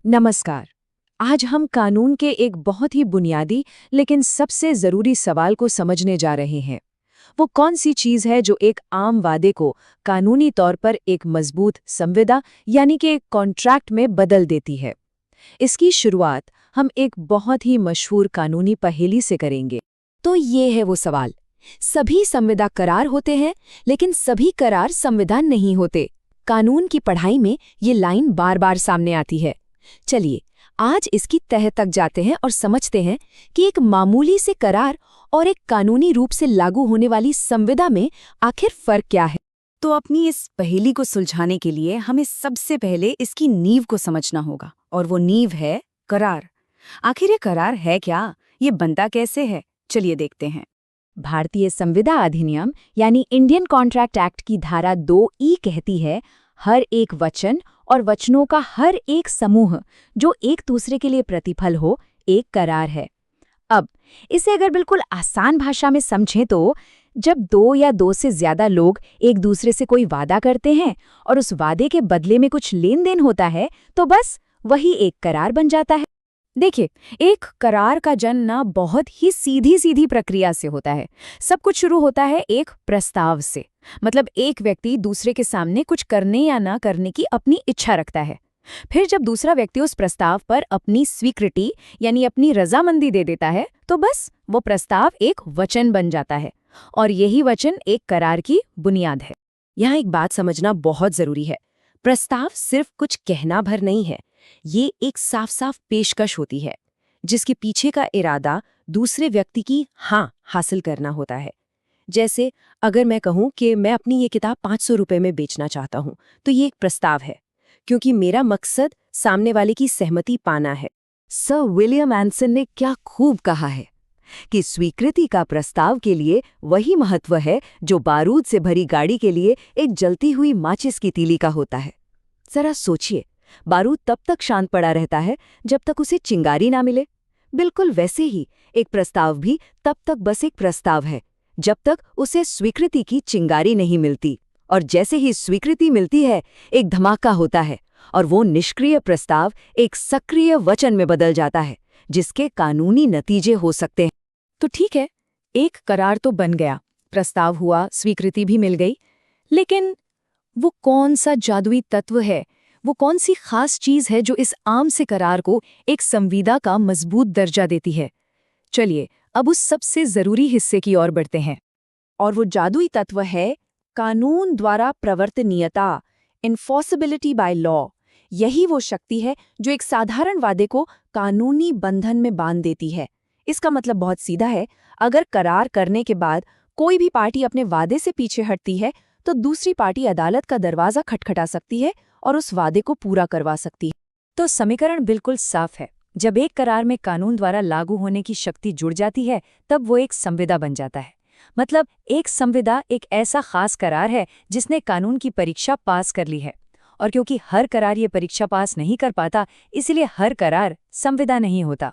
नमस्कार। आज हम कानून के एक बहुत ही बुनियादी लेकिन सबसे ज़रूरी सवाल को समझने जा रहे हैं। वो कौन सी चीज़ है जो एक आम वादे को कानूनी तौर पर एक मजबूत संविदा यानी कि एक कॉन्ट्रैक्ट में बदल देती है। इसकी शुरुआत हम एक बहुत ही मशहूर कानूनी पहेली से करेंगे। तो ये है वो सवाल। सभी संविदा करार होते हैं, लेकिन सभी करार संविदा नहीं होते। कानून की पढ़ाई में ये लाइन बार बार सामने आती है। चलिए, आज इसकी तह तक जाते हैं और समझते हैं कि एक मामूली से करार और एक कानूनी रूप से लागू होने वाली संविदा में आखिर फर्क क्या है। तो अपनी इस पहेली को सुलझाने के लिए हमें सबसे पहले इसकी नींव को समझना होगा, और वो नींव है करार। आखिर ये करार है क्या? ये बनता कैसे है? चलिए देखते हैं। भारतीय संविदा अधिनियम यानी इंडियन कॉन्ट्रैक्ट एक्ट की धारा 2E कहती है, हर एक वचन और वचनों का हर एक समूह जो एक दूसरे के लिए प्रतिफल हो, एक करार है। अब इसे अगर बिल्कुल आसान भाषा में समझें तो जब दो या दो से ज्यादा लोग एक दूसरे से कोई वादा करते हैं और उस वादे के बदले में कुछ लेन देन होता है, तो बस वही एक करार बन जाता है। देखिए, एक करार का जन्म बहुत ही सीधी सीधी प्रक्रिया से होता है। सब कुछ शुरू होता है एक प्रस्ताव से। मतलब एक व्यक्ति दूसरे के सामने कुछ करने या ना करने की अपनी इच्छा रखता है। फिर जब दूसरा व्यक्ति उस प्रस्ताव पर अपनी स्वीकृति यानी अपनी रजामंदी दे देता है, तो बस वो प्रस्ताव एक वचन बन जाता है, और यही वचन एक करार की बुनियाद है। यहाँ एक बात समझना बहुत जरूरी है। प्रस्ताव सिर्फ कुछ कहना भर नहीं है, ये एक साफ साफ पेशकश होती है जिसके पीछे का इरादा दूसरे व्यक्ति की हाँ हासिल करना होता है। जैसे अगर मैं कहूँ कि मैं अपनी ये किताब 500 रुपए में बेचना चाहता हूँ, तो ये एक प्रस्ताव है, क्योंकि मेरा मकसद सामने वाले की सहमति पाना है। सर विलियम एंसन ने क्या खूब कहा है कि स्वीकृति का प्रस्ताव के लिए वही महत्व है जो बारूद से भरी गाड़ी के लिए एक जलती हुई माचिस की तीली का होता है। जरा सोचिए, बारूद तब तक शांत पड़ा रहता है जब तक उसे चिंगारी ना मिले। बिल्कुल वैसे ही एक प्रस्ताव भी तब तक बस एक प्रस्ताव है जब तक उसे स्वीकृति की चिंगारी नहीं मिलती, और जैसे ही स्वीकृति मिलती है एक धमाका होता है और वो निष्क्रिय प्रस्ताव एक सक्रिय वचन में बदल जाता है जिसके कानूनी नतीजे हो सकते हैं। तो ठीक है, एक करार तो बन गया, प्रस्ताव हुआ, स्वीकृति भी मिल गई, लेकिन वो कौन सा जादुई तत्व है, वो कौन सी खास चीज है जो इस आम से करार को एक संविदा का मजबूत दर्जा देती है? चलिए अब उस सबसे जरूरी हिस्से की ओर बढ़ते हैं। और वो जादुई तत्व है कानून द्वारा प्रवर्तनीयता, इन्फोर्सिबिलिटी बाय लॉ। यही वो शक्ति है जो एक साधारण वादे को कानूनी बंधन में बांध देती है। इसका मतलब बहुत सीधा है, अगर करार करने के बाद कोई भी पार्टी अपने वादे से पीछे हटती है, तो दूसरी पार्टी अदालत का दरवाजा खटखटा सकती है और उस वादे को पूरा करवा सकती है। तो समीकरण बिल्कुल साफ है। जब एक करार में कानून द्वारा लागू होने की शक्ति जुड़ जाती है, तब वो एक संविदा बन जाता है। मतलब एक संविदा एक ऐसा खास करार है जिसने कानून की परीक्षा पास कर ली है, और क्योंकि हर करार ये परीक्षा पास नहीं कर पाता, इसलिए हर करार संविदा नहीं होता।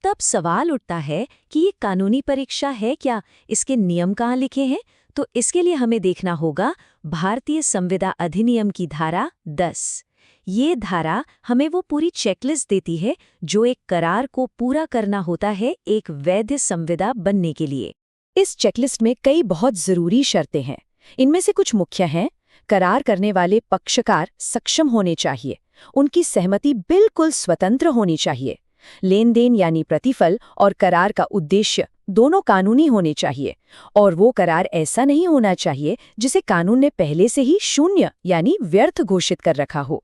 तब सवाल उठता है कि ये कानूनी परीक्षा है क्या? इसके नियम कहाँ लिखे हैं? तो इसके लिए हमें देखना होगा भारतीय संविदा अधिनियम की धारा 10। ये धारा हमें वो पूरी चेकलिस्ट देती है जो एक करार को पूरा करना होता है एक वैध संविदा बनने के लिए। इस चेकलिस्ट में कई बहुत जरूरी शर्तें हैं। इनमें से कुछ मुख्य हैं। करार करने वाले पक्षकार सक्षम होने चाहिए, उनकी सहमति बिल्कुल स्वतंत्र होनी चाहिए, लेन देन यानी प्रतिफल और करार का उद्देश्य दोनों कानूनी होने चाहिए, और वो करार ऐसा नहीं होना चाहिए जिसे कानून ने पहले से ही शून्य यानी व्यर्थ घोषित कर रखा हो।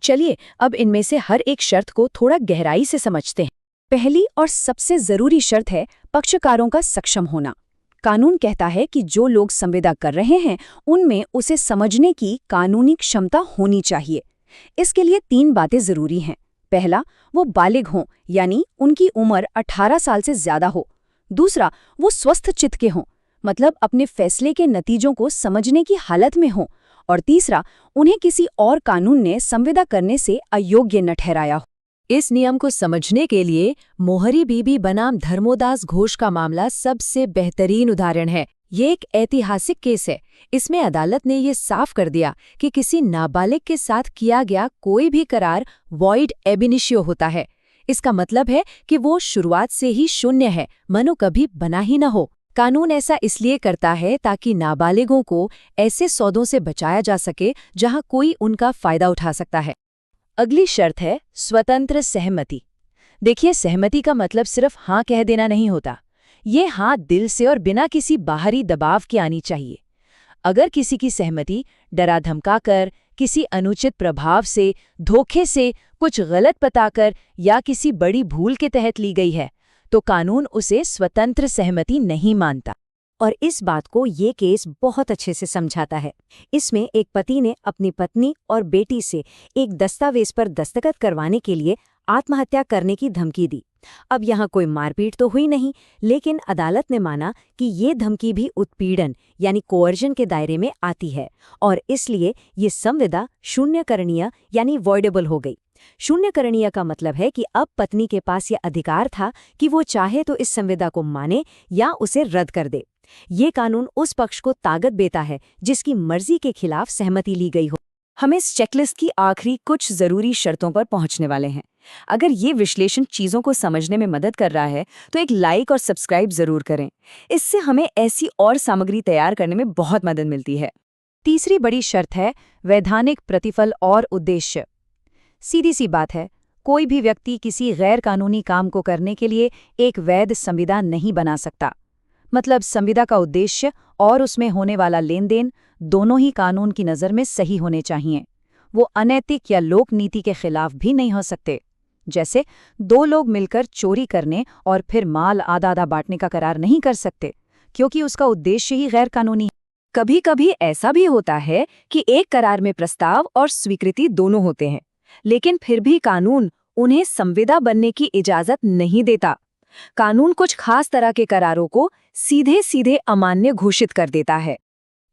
चलिए अब इनमें से हर एक शर्त को थोड़ा गहराई से समझते हैं। पहली और सबसे जरूरी शर्त है पक्षकारों का सक्षम होना। कानून कहता है कि जो लोग संविदा कर रहे हैं उनमें उसे समझने की कानूनी क्षमता होनी चाहिए। इसके लिए 3 बातें जरूरी हैं। पहला, वो बालिग हों यानी उनकी उम्र 18 साल से ज्यादा हो। दूसरा, वो स्वस्थ चित्त के हों, मतलब अपने फैसले के नतीजों को समझने की हालत में हों। और तीसरा, उन्हें किसी और कानून ने संविदा करने से अयोग्य न ठहराया हो। इस नियम को समझने के लिए मोहरी बीबी बनाम धर्मोदास घोष का मामला सबसे बेहतरीन उदाहरण है। ये एक ऐतिहासिक केस है। इसमें अदालत ने ये साफ कर दिया कि किसी नाबालिग के साथ किया गया कोई भी करार वॉइड एब इनिशियो होता है। इसका मतलब है कि वो शुरुआत से ही शून्य है, मानो कभी बना ही न हो। कानून ऐसा इसलिए करता है ताकि नाबालिगों को ऐसे सौदों से बचाया जा सके जहां कोई उनका फायदा उठा सकता है। अगली शर्त है स्वतंत्र सहमति। देखिए, सहमति का मतलब सिर्फ हाँ कह देना नहीं होता। ये हाँ दिल से और बिना किसी बाहरी दबाव के आनी चाहिए। अगर किसी की सहमति डरा धमकाकर, किसी अनुचित प्रभाव से, धोखे से, कुछ गलत बताकर या किसी बड़ी भूल के तहत ली गई है, तो कानून उसे स्वतंत्र सहमति नहीं मानता। और इस बात को ये केस बहुत अच्छे से समझाता है। इसमें एक पति ने अपनी पत्नी और बेटी से एक दस्तावेज पर दस्तखत करवाने के लिए आत्महत्या करने की धमकी दी। अब यहाँ कोई मारपीट तो हुई नहीं, लेकिन अदालत ने माना कि ये धमकी भी उत्पीड़न यानी कोअर्जन के दायरे में आती है और इसलिए ये संविदा शून्यकरणीय यानी वॉइडेबल हो गई। शून्यकरणीय का मतलब है कि अब पत्नी के पास ये अधिकार था कि वो चाहे तो इस संविदा को माने या उसे रद्द कर दे। ये कानून उस पक्ष को ताकत देता है जिसकी मर्जी के खिलाफ सहमति ली गई हो। हम इस चेकलिस्ट की आखिरी कुछ जरूरी शर्तों पर पहुंचने वाले हैं। अगर ये विश्लेषण चीजों को समझने में मदद कर रहा है तो एक लाइक और सब्सक्राइब जरूर करें। इससे हमें ऐसी और सामग्री तैयार करने में बहुत मदद मिलती है। तीसरी बड़ी शर्त है वैधानिक प्रतिफल और उद्देश्य। सीधी सी बात है, कोई भी व्यक्ति किसी गैर कानूनी काम को करने के लिए एक वैध संविदा नहीं बना सकता। मतलब संविदा का उद्देश्य और उसमें होने वाला लेन देन दोनों ही कानून की नज़र में सही होने चाहिए। वो अनैतिक या लोक नीति के खिलाफ भी नहीं हो सकते। जैसे दो लोग मिलकर चोरी करने और फिर माल आधा आधा बांटने का करार नहीं कर सकते, क्योंकि उसका उद्देश्य ही गैर कानूनी है। कभी कभी ऐसा भी होता है कि एक करार में प्रस्ताव और स्वीकृति दोनों होते हैं, लेकिन फिर भी कानून उन्हें संविदा बनने की इजाजत नहीं देता। कानून कुछ खास तरह के करारों को सीधे सीधे अमान्य घोषित कर देता है।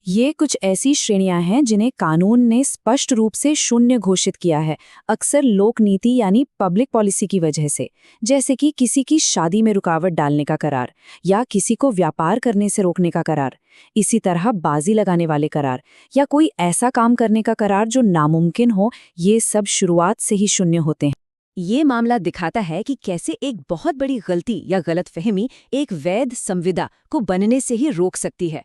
ये कुछ ऐसी श्रेणियां हैं जिन्हें कानून ने स्पष्ट रूप से शून्य घोषित किया है, अक्सर लोक नीति यानी पब्लिक पॉलिसी की वजह से, जैसे कि किसी की शादी में रुकावट डालने का करार या किसी को व्यापार करने से रोकने का करार। इसी तरह बाजी लगाने वाले करार या कोई ऐसा काम करने का करार जो नामुमकिन हो, ये सब शुरुआत से ही शून्य होते हैं। ये मामला दिखाता है कि कैसे एक बहुत बड़ी गलती या गलतफहमी एक वैध संविदा को बनने से ही रोक सकती है।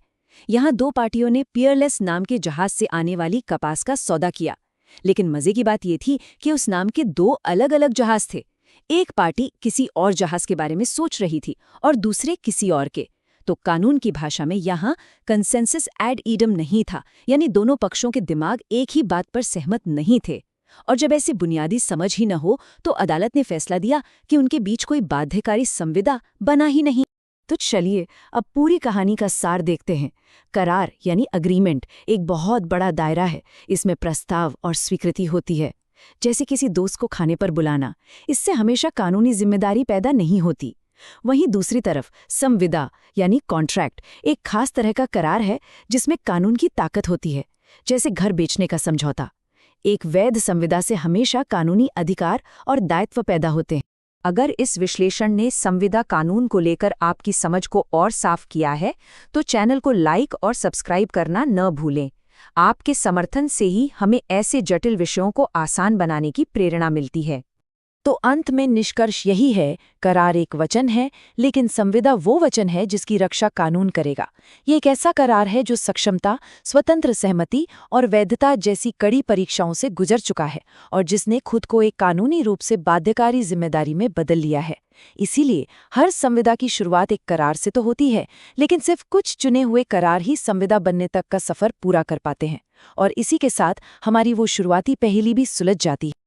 यहाँ दो पार्टियों ने पियरलेस नाम के जहाज से आने वाली कपास का सौदा किया, लेकिन मजे की बात ये थी कि उस नाम के दो अलग अलग जहाज थे। एक पार्टी किसी और जहाज के बारे में सोच रही थी और दूसरे किसी और के। तो कानून की भाषा में यहाँ कंसेंसस एड इडम नहीं था, यानी दोनों पक्षों के दिमाग एक ही बात पर सहमत नहीं थे। और जब ऐसी बुनियादी समझ ही न हो तो अदालत ने फैसला दिया कि उनके बीच कोई बाध्यकारी संविदा बना ही नहीं। तो चलिए अब पूरी कहानी का सार देखते हैं। करार यानी अग्रीमेंट एक बहुत बड़ा दायरा है। इसमें प्रस्ताव और स्वीकृति होती है, जैसे किसी दोस्त को खाने पर बुलाना। इससे हमेशा कानूनी जिम्मेदारी पैदा नहीं होती। वहीं दूसरी तरफ संविदा यानी कॉन्ट्रैक्ट एक खास तरह का करार है जिसमें कानून की ताकत होती है, जैसे घर बेचने का समझौता। एक वैध संविदा से हमेशा कानूनी अधिकार और दायित्व पैदा होते हैं। अगर इस विश्लेषण ने संविदा कानून को लेकर आपकी समझ को और साफ किया है, तो चैनल को लाइक और सब्सक्राइब करना न भूलें। आपके समर्थन से ही हमें ऐसे जटिल विषयों को आसान बनाने की प्रेरणा मिलती है। तो अंत में निष्कर्ष यही है, करार एक वचन है, लेकिन संविदा वो वचन है जिसकी रक्षा कानून करेगा। ये एक ऐसा करार है जो सक्षमता, स्वतंत्र सहमति और वैधता जैसी कड़ी परीक्षाओं से गुजर चुका है और जिसने खुद को एक कानूनी रूप से बाध्यकारी जिम्मेदारी में बदल लिया है। इसीलिए हर संविदा की शुरुआत एक करार से तो होती है, लेकिन सिर्फ कुछ चुने हुए करार ही संविदा बनने तक का सफर पूरा कर पाते हैं। और इसी के साथ हमारी वो शुरुआती पहेली भी सुलझ जाती है।